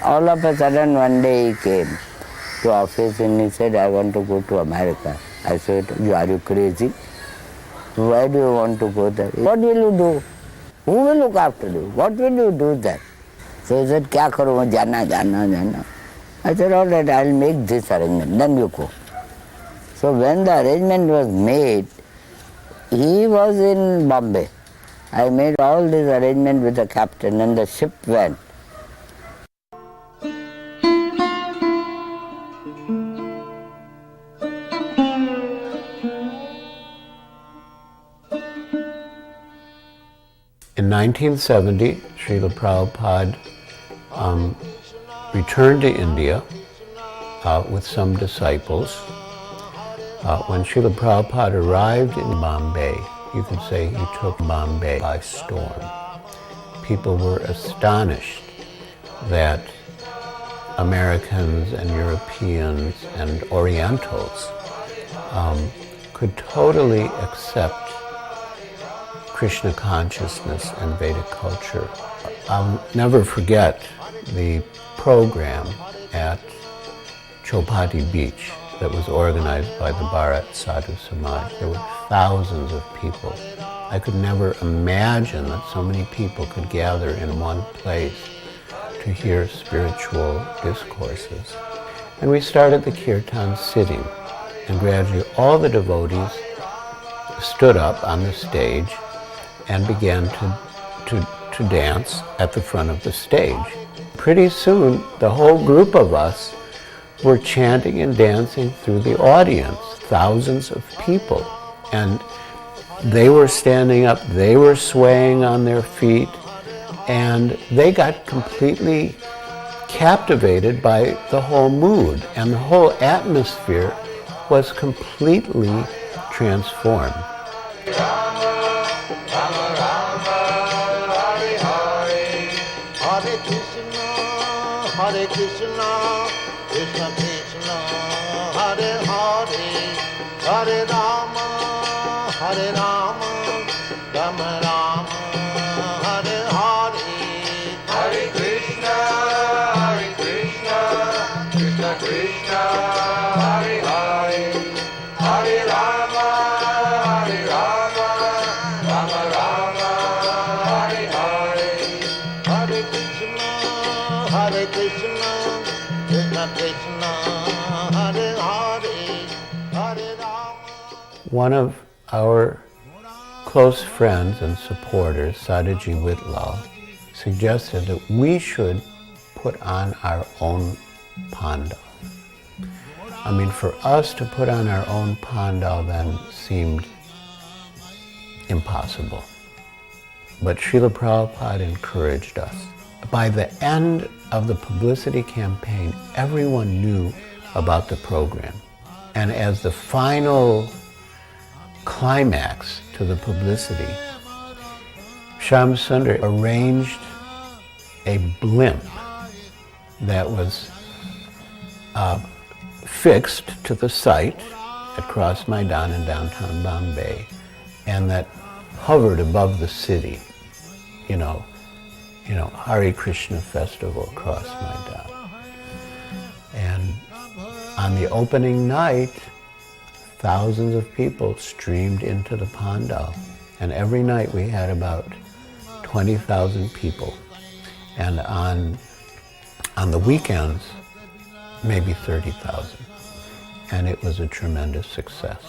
All of a sudden one day he came to office and he said, I want to go to America. I said, are you crazy? Why do you want to go there? What will you do? Who will look after you? What will you do there? So he said, kya karu, jana. I said, all right, I'll make this arrangement, then you go. So when the arrangement was made, he was in Bombay. I made all this arrangement with the captain and the ship went. In 1970, Srila Prabhupada returned to India with some disciples. When Srila Prabhupada arrived in Bombay, you could say he took Bombay by storm. People were astonished that Americans and Europeans and Orientals could totally accept Krishna consciousness and Vedic culture. I'll never forget the program at Chowpatty Beach that was organized by the Bharat Sadhu Samaj. There were thousands of people. I could never imagine that so many people could gather in one place to hear spiritual discourses. And we started the kirtan sitting, and gradually all the devotees stood up on the stage and began to dance at the front of the stage. Pretty soon, the whole group of us were chanting and dancing through the audience, thousands of people. And they were standing up, they were swaying on their feet, and they got completely captivated by the whole mood, and the whole atmosphere was completely transformed. Hare Krishna, Krishna Krishna, Hare Hare, Hare Rama, Rama Rama, Hare Hare. Hare Krishna, Krishna Krishna, Hare Hare, Hare Rama, Rama Rama, Hare Hare. Hare Krishna, Krishna Krishna, Hare Hare, Hare Rama. One of our close friends and supporters, Sadaji Whitlaw, suggested that we should put on our own pandal. I mean, for us to put on our own pandal then seemed impossible. But Srila Prabhupada encouraged us. By the end of the publicity campaign, everyone knew about the program. And as the final climax to the publicity, Shyam Sundar arranged a blimp that was fixed to the site at Cross Maidan in downtown Bombay, and that hovered above the city, you know, Hare Krishna festival across Maidan. And on the opening night, thousands of people streamed into the pandal. And every night we had about 20,000 people. And on the weekends, maybe 30,000. And it was a tremendous success.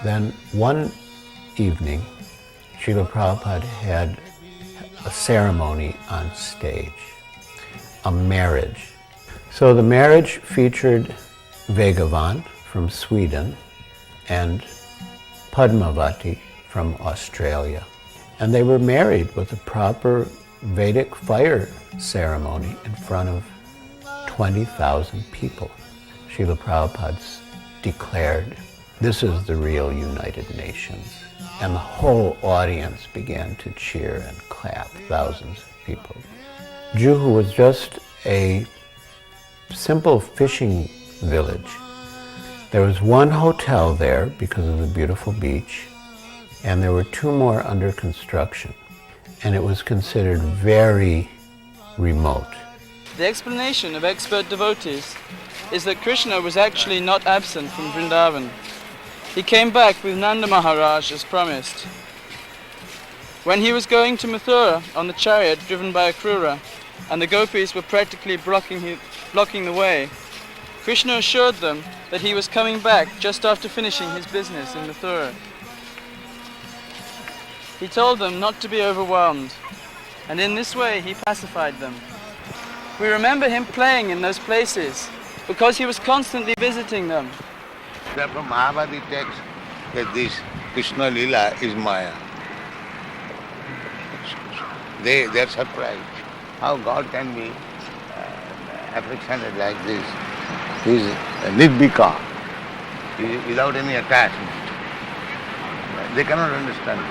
Then one evening, Srila Prabhupada had a ceremony on stage, a marriage. So the marriage featured Vegavan from Sweden and Padmavati from Australia. And they were married with a proper Vedic fire ceremony in front of 20,000 people. Srila Prabhupada declared, "This is the real United Nations." And the whole audience began to cheer and clap, thousands of people. Juhu was just a simple fishing village. There was one hotel there because of the beautiful beach, and there were two more under construction. And it was considered very remote. The explanation of expert devotees is that Krishna was actually not absent from Vrindavan. He came back with Nanda Maharaj as promised. When he was going to Mathura on the chariot driven by Akrura, and the gopis were practically blocking the way, Krishna assured them that he was coming back just after finishing his business in Mathura. He told them not to be overwhelmed, and in this way he pacified them. We remember him playing in those places because he was constantly visiting them. Therefore Mahabharata text that this Krishna Lila is Maya. They are surprised. How God can be affectionate like this. He is nirbhika, without any attachment. They cannot understand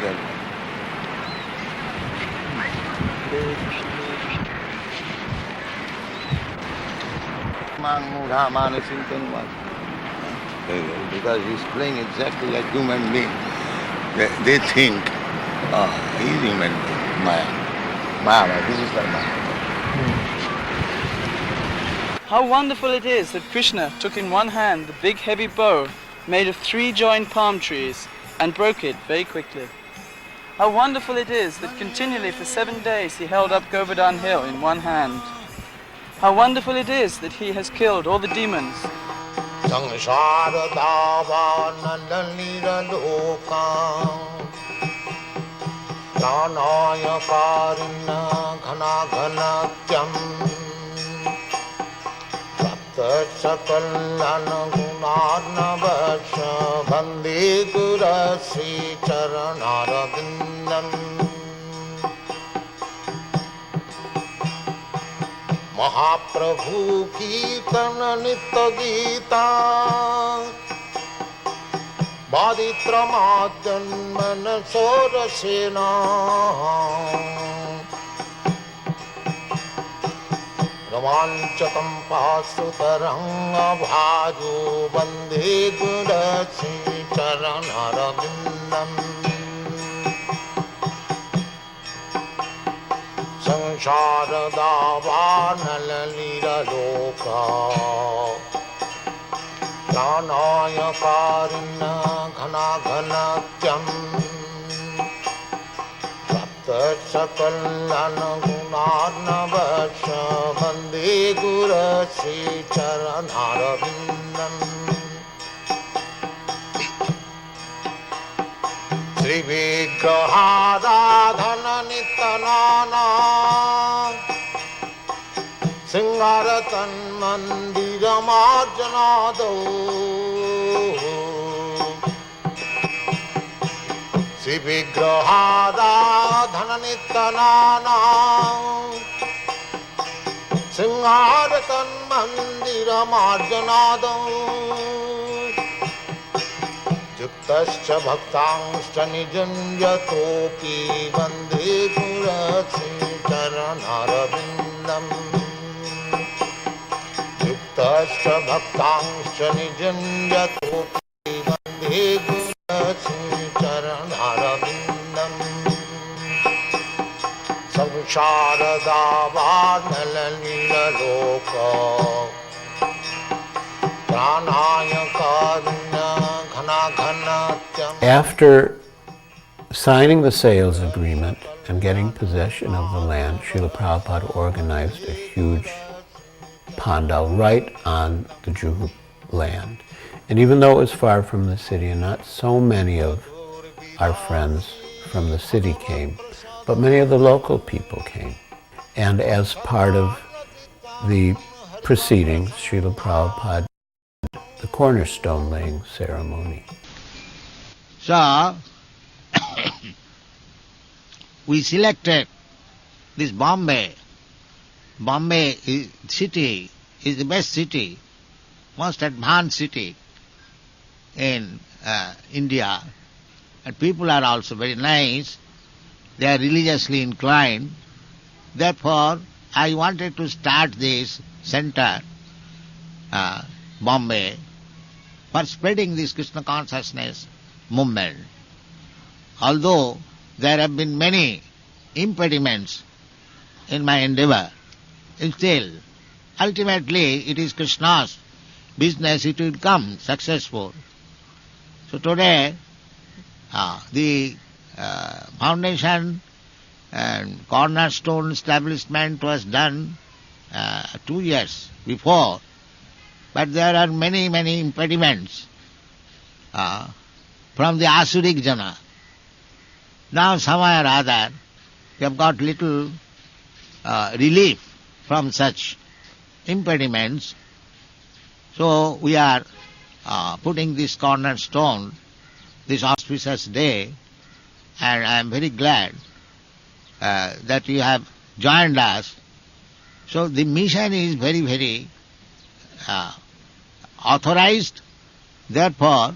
this. Because he is playing exactly like human being. They think, he is human being, Maya, this is like Maya. How wonderful it is that Krishna took in one hand the big heavy bow made of 3 joined palm trees and broke it very quickly. How wonderful it is that continually for 7 days he held up Govardhan Hill in one hand. How wonderful it is that he has killed all the demons. Mahaprabhu Kirtana Nitya Gita Baditramadyanmana Sorasena Ramanchatam Pasutaranga Bhaju Bande Gurasi Charanarabindam Sansharadavaanalira loka Pranaya-karina ghana-ghanatyam Sapta-sakallana-gunarnavasya Vande gurasi charanarabindam Sri Vigraharadhana Nitanana Singaratan Mandira Marjanado Sri Vigraharadhana Nitanana Singaratan Mandira Marjanado Yuktascha bhaktangscha nijanjatopi vande purasi charanarabindam Yuktascha bhaktangscha nijanjatopi vande purasi charanarabindam Samsharadavaanalalila loka Pranaya-karuna After signing the sales agreement and getting possession of the land, Srila Prabhupada organized a huge pandal right on the Juhu land. And even though it was far from the city and not so many of our friends from the city came, but many of the local people came. And as part of the proceedings, Srila Prabhupada the cornerstone laying ceremony. So, we selected this Bombay. Bombay city is the best city, most advanced city in India. And people are also very nice. They are religiously inclined. Therefore, I wanted to start this center, Bombay, for spreading this Krishna consciousness movement. Although there have been many impediments in my endeavor. Still, ultimately it is Krishna's business, it will come successful. So today, the foundation and cornerstone establishment was done 2 years before, but there are many, many impediments from the Asurik Jana. Now somewhere or other, we have got little relief from such impediments. So we are putting this cornerstone, this auspicious day, and I am very glad that you have joined us. So the mission is very, very authorized. Therefore,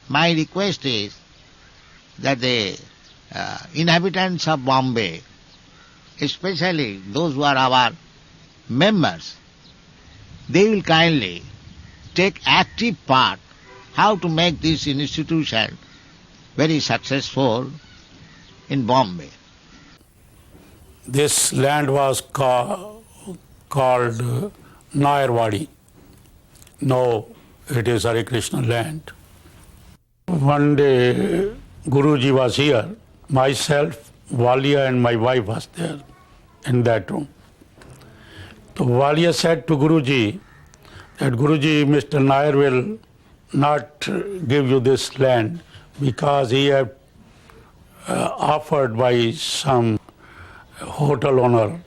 my request is that the inhabitants of Bombay, especially those who are our members, they will kindly take active part how to make this institution very successful in Bombay. This land was called Nayarwadi. Now it is Hare Krishna land. One day Guruji was here. Myself, Walia and my wife was there in that room. So Walia said to Guruji that Guruji, Mr. Nair will not give you this land because he had offered by some hotel owner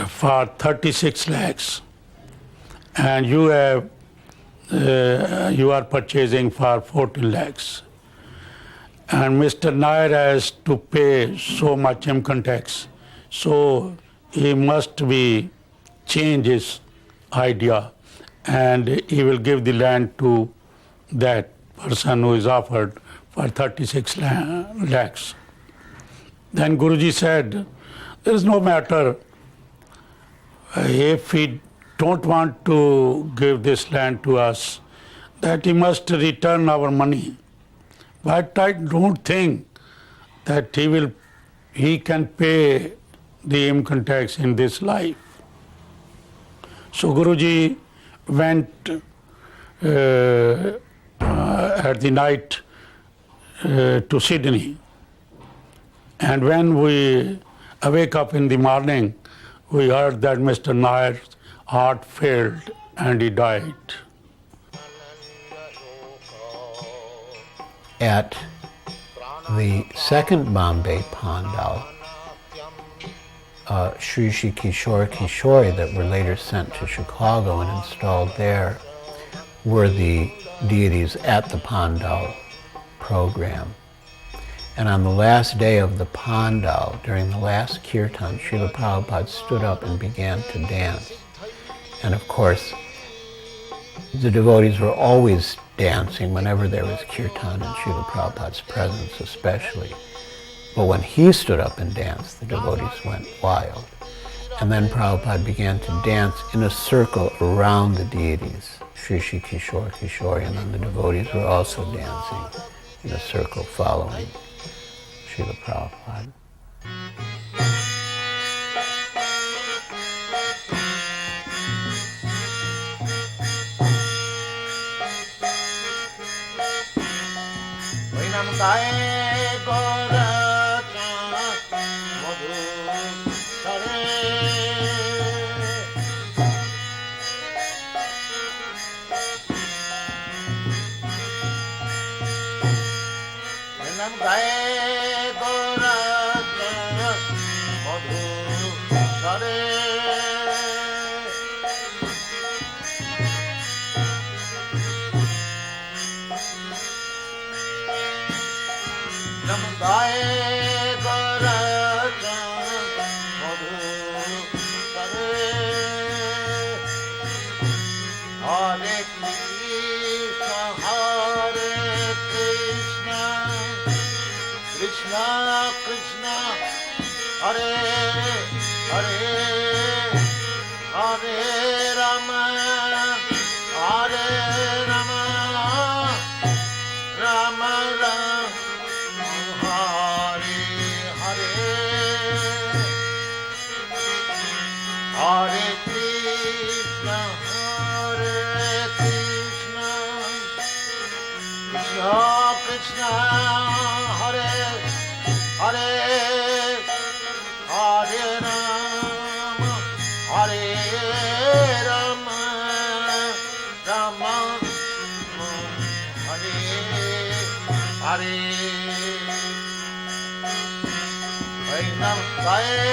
for 36 lakhs and you are purchasing for 14 lakhs. And Mr. Nair has to pay so much income tax. So he must change his idea and he will give the land to that person who is offered for 36 lakhs. Then Guruji said, there is no matter if he don't want to give this land to us, that he must return our money. But I don't think that he can pay the income tax in this life. So Guruji went at the night to Sydney. And when we awake up in the morning, we heard that Mr. Nair's heart failed and he died. At the second Bombay Pandal, Sri Kishore Kishori that were later sent to Chicago and installed there were the deities at the Pandal program. And on the last day of the Pandal, during the last kirtan, Srila Prabhupada stood up and began to dance. And of course, the devotees were always dancing whenever there was kirtan in Srila Prabhupada's presence especially. But when he stood up and danced, the devotees went wild. And then Prabhupada began to dance in a circle around the deities, Sri Kishore Kishori, and then the devotees were also dancing in a circle following Srila Prabhupada. Hare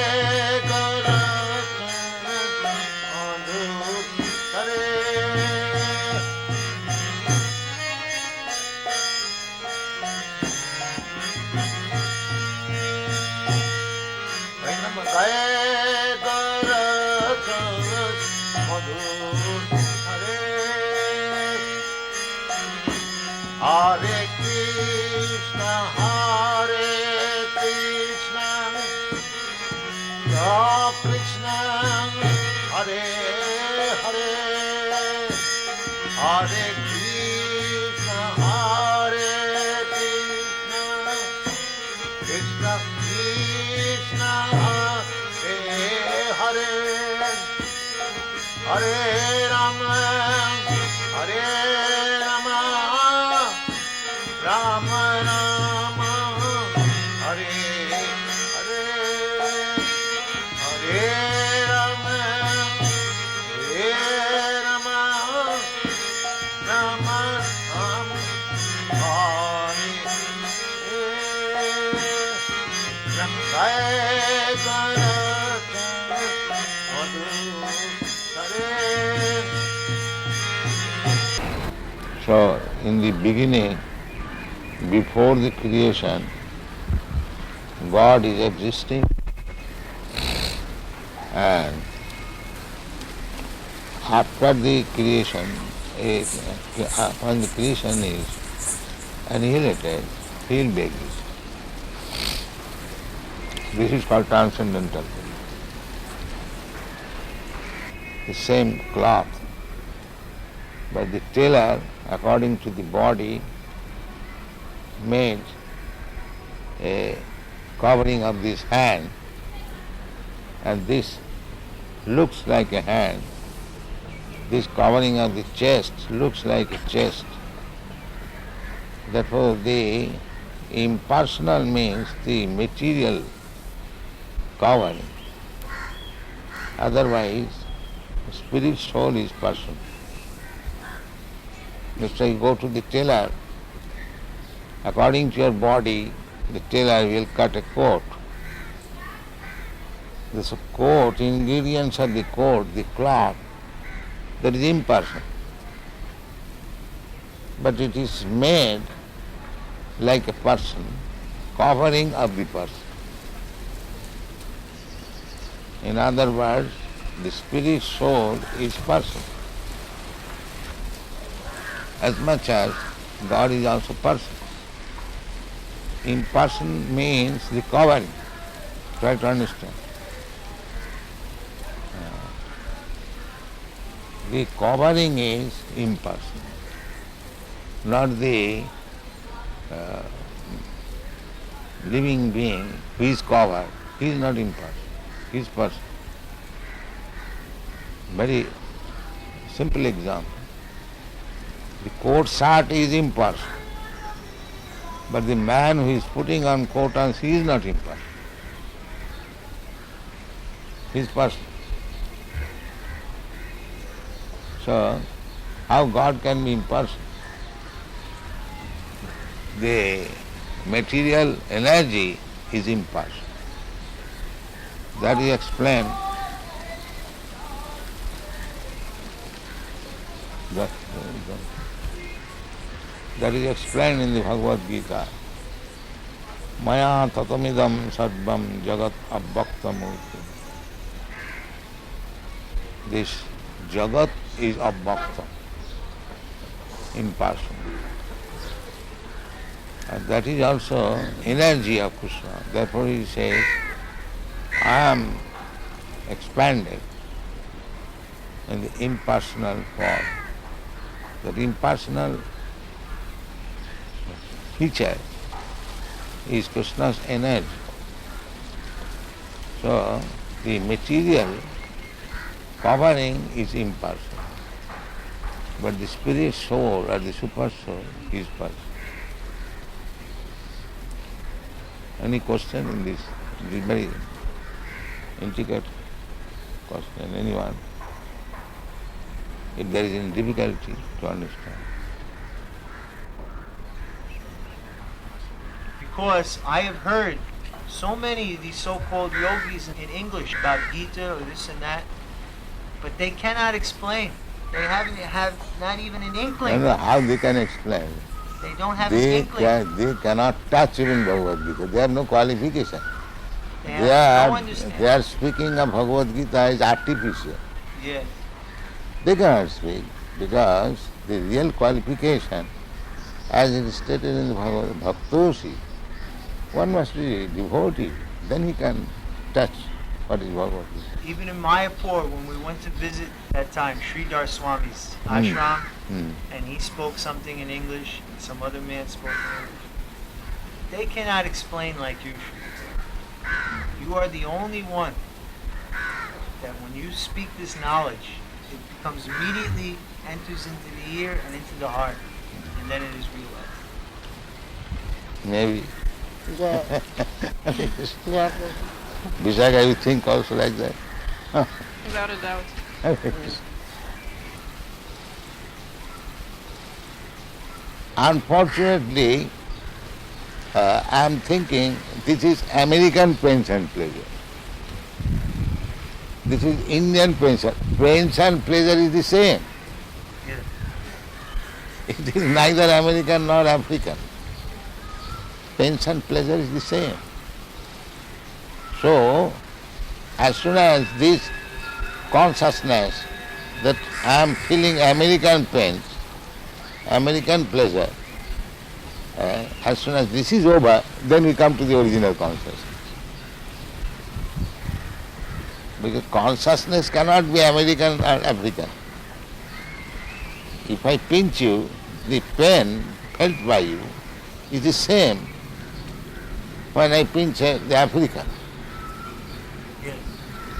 Krishna, Krishna, Hare Hare, Hare Krishna, Krishna Krishna, Hare Hare, Hare Rama, Hare Rama, Rama Rama, Hare Hare, Hare Rama, Hare Rama, Rama Rama, Hare Hare. So, in the beginning, before the creation, God is existing, and after the creation, when the creation is annihilated, he will be existing. This is called transcendental. The same cloth, but the tailor, according to the body, made a covering of this hand, and this looks like a hand. This covering of the chest looks like a chest. Therefore, the impersonal means the material covering. Otherwise, spirit soul is person. Let's say you go to the tailor, according to your body, the tailor will cut a coat. This coat, ingredients of the coat, the cloth, that is impersonal. But it is made like a person, covering of the person. In other words, the spirit soul is person. As much as God is also person. Imperson means the covering. Try to understand. The covering is impersonal, not the living being who is covered. He is not impersonal. He is person. Very simple example. The coat shirt is impersonal, but the man who is putting on coat and he is not impersonal. He is person. So, how God can be impersonal? The material energy is impersonal. That is explained. That is explained in the Bhagavad Gita. Maya tatamidam sarvam jagat abbaktamurti. This jagat is abbakta, impersonal. And that is also energy of Krishna. Therefore he says, I am expanded in the impersonal form. That impersonal feature is Krishna's energy. So the material covering is impersonal, but the spirit soul or the super soul is personal. Any question in this? It is very intricate question. Anyone? If there is any difficulty to understand. Because I have heard so many of these so-called yogis in English about Gita or this and that, but they cannot explain. They have not even an I inkling. don't know how they can explain. They don't have an inkling. They cannot touch even Bhagavad Gita. They have no qualification. They have no understanding. They are speaking of Bhagavad Gita as artificial. Yes. They cannot speak because the real qualification, as it is stated in the Bhagavad Bhaktosi, one must be devotee, then he can touch what is Bhagavad Gita. Even in Mayapur, when we went to visit that time Sridhar Swami's ashram, and he spoke something in English, and some other man spoke in English, they cannot explain like you. You are the only one that when you speak this knowledge, it becomes immediately enters into the ear and into the heart, and then it is realized. Maybe. Yeah. Yeah. Vishaka, you think also like that? Without a doubt. Unfortunately, I am thinking this is American pains and pleasure. This is Indian pains. Pains and pleasure is the same. Yes. It is neither American nor African. Pains and pleasure is the same. So, as soon as this consciousness that I am feeling American pains, American pleasure, as soon as this is over, then we come to the original consciousness. Because consciousness cannot be American or African. If I pinch you, the pain felt by you is the same when I pinch the African. Yes.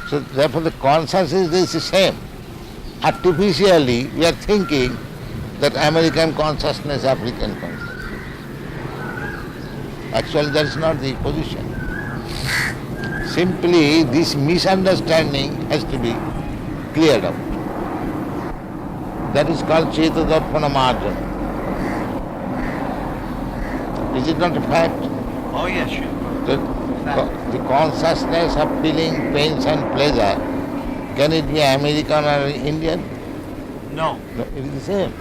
So therefore the consciousness is the same. Artificially we are thinking that American consciousness, African consciousness. Actually that is not the position. Simply this misunderstanding has to be cleared out. That is called Chetadarpana Marjana. Is it not a fact? Oh yes, sure. The consciousness of feeling pains and pleasure, can it be American or Indian? No. No, it is the same.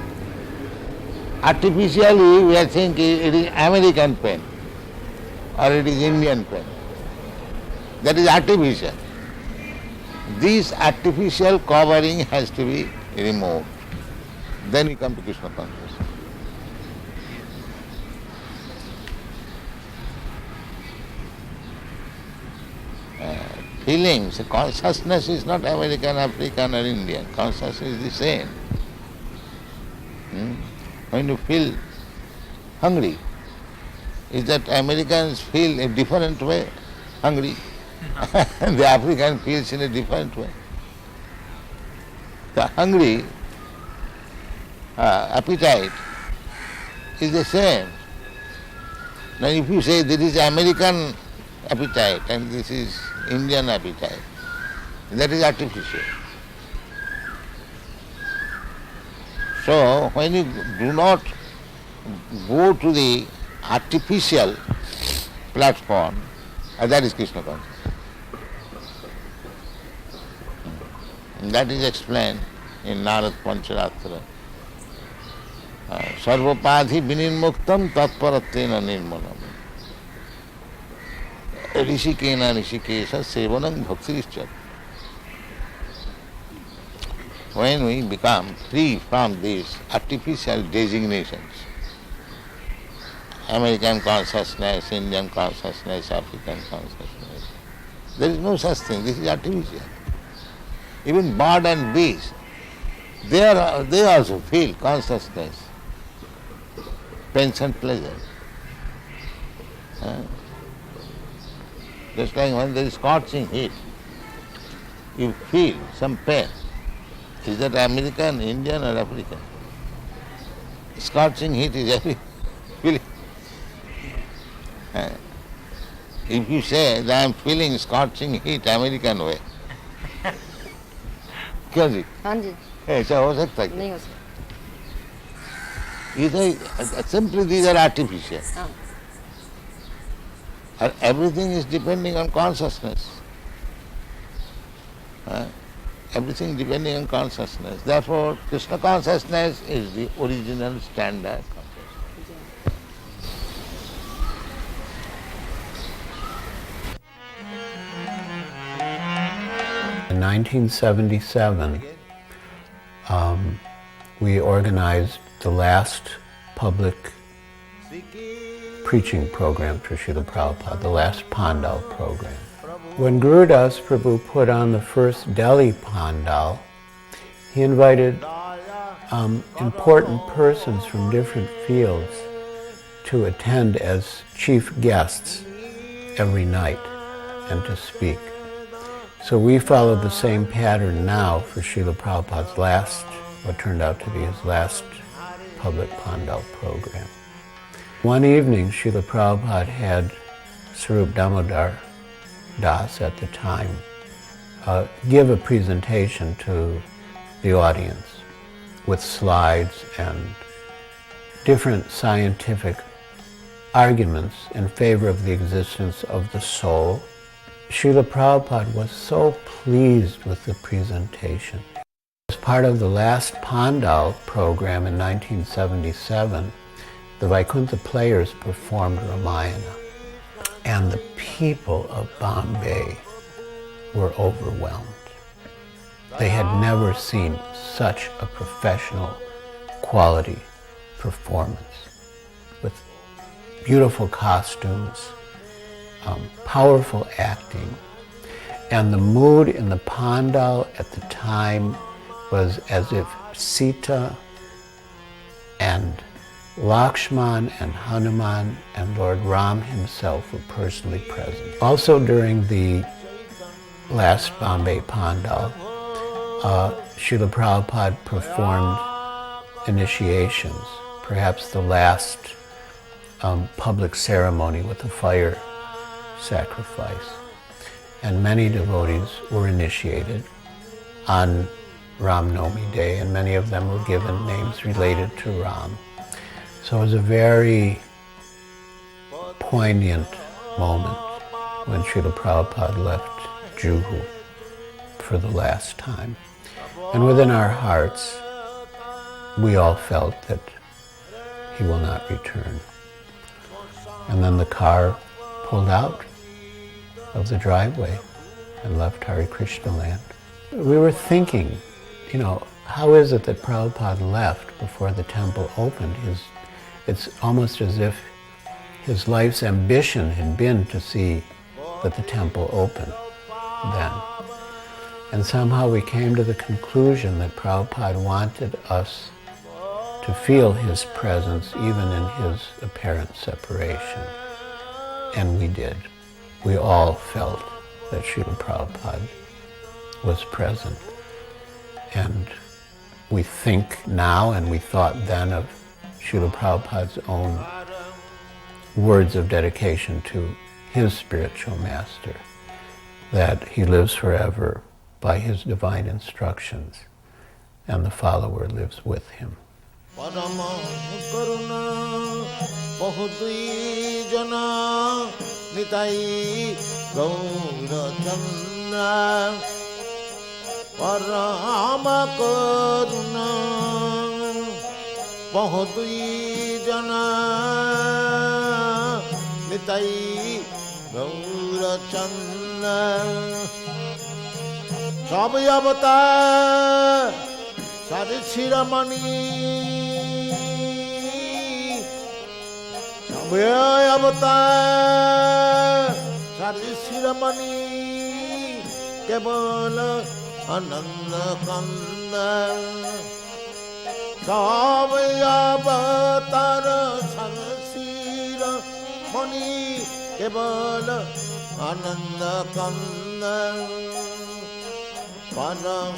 Artificially we are thinking it is American pain or it is Indian pain. That is artificial. This artificial covering has to be removed. Then we come to Krishna consciousness. Feelings, consciousness is not American, African or Indian. Consciousness is the same. When you feel hungry, is that Americans feel a different way hungry? The African feels in a different way. The hungry appetite is the same. Now if you say this is American appetite and this is Indian appetite, that is artificial. So when you do not go to the artificial platform, that is Krishna consciousness. And that is explained in Narad Pancharatra. Sarvapadhi vinirmuktam tatparatena nirmanam. Rishikena rishikesha sevanam bhaktirishchat. When we become free from these artificial designations, American consciousness, Indian consciousness, African consciousness, there is no such thing. This is artificial. Even bird and bees, they also feel consciousness, pains and pleasure. Just like when there is scorching heat, you feel some pain. Is that American, Indian or African? Scorching heat is every feeling. If you say that I am feeling scorching heat American way, क्यों जी? हाँ जी ऐसा हो सकता है? नहीं हो सकता. Simply these are artificial. हाँ. And everything is depending on consciousness. Everything depending on consciousness. Therefore, Krishna consciousness is the original standard. In 1977, we organized the last public preaching program for Srila Prabhupada, the last Pandal program. When Gurudas Prabhu put on the first Delhi Pandal, he invited important persons from different fields to attend as chief guests every night and to speak. So we followed the same pattern now for Srila Prabhupada's last, what turned out to be his last public Pandal program. One evening, Srila Prabhupada had Swarup Damodar Das at the time give a presentation to the audience with slides and different scientific arguments in favor of the existence of the soul. Srila Prabhupada was so pleased with the presentation. As part of the last Pandal program in 1977, the Vaikuntha Players performed Ramayana, and the people of Bombay were overwhelmed. They had never seen such a professional quality performance with beautiful costumes, powerful acting, and the mood in the Pandal at the time was as if Sita and Lakshman and Hanuman and Lord Ram himself were personally present. Also during the last Bombay Pandal, Srila Prabhupada performed initiations, perhaps the last public ceremony with a fire sacrifice. And many devotees were initiated on Ram Navami Day, and many of them were given names related to Ram. So it was a very poignant moment when Srila Prabhupada left Juhu for the last time. And within our hearts, we all felt that he will not return. And then the car pulled out of the driveway and left Hare Krishna land. We were thinking, how is it that Prabhupada left before the temple opened? It's almost as if his life's ambition had been to see that the temple opened then. And somehow we came to the conclusion that Prabhupada wanted us to feel his presence even in his apparent separation. And we did. We all felt that Srila Prabhupada was present. And we think now, and we thought then, of Srila Prabhupada's own words of dedication to his spiritual master, that he lives forever by his divine instructions, and the follower lives with him. Sabhi avatar sari shiramani, sabhi avatar sari shiramani, kevala ananda kanda. Sabhi avatar sari shiramani, kevala ananda kanda. Param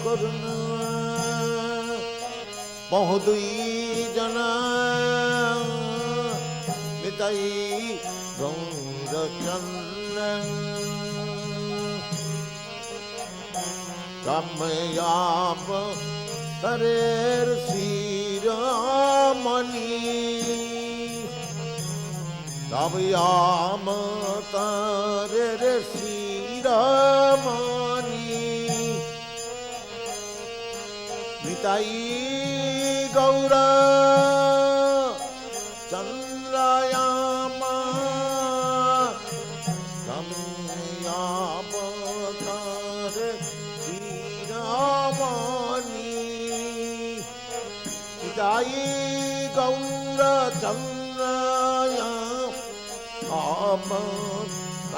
karuna bahudui jana nitai gaura channa kamayab tarer siramani অবয়ামতারের শিরমণি Nitai Gour চন্দ্রায়ামা গম্যাবতারে শিরমণি Nitai Gour চন্দ্রায়া অবতারের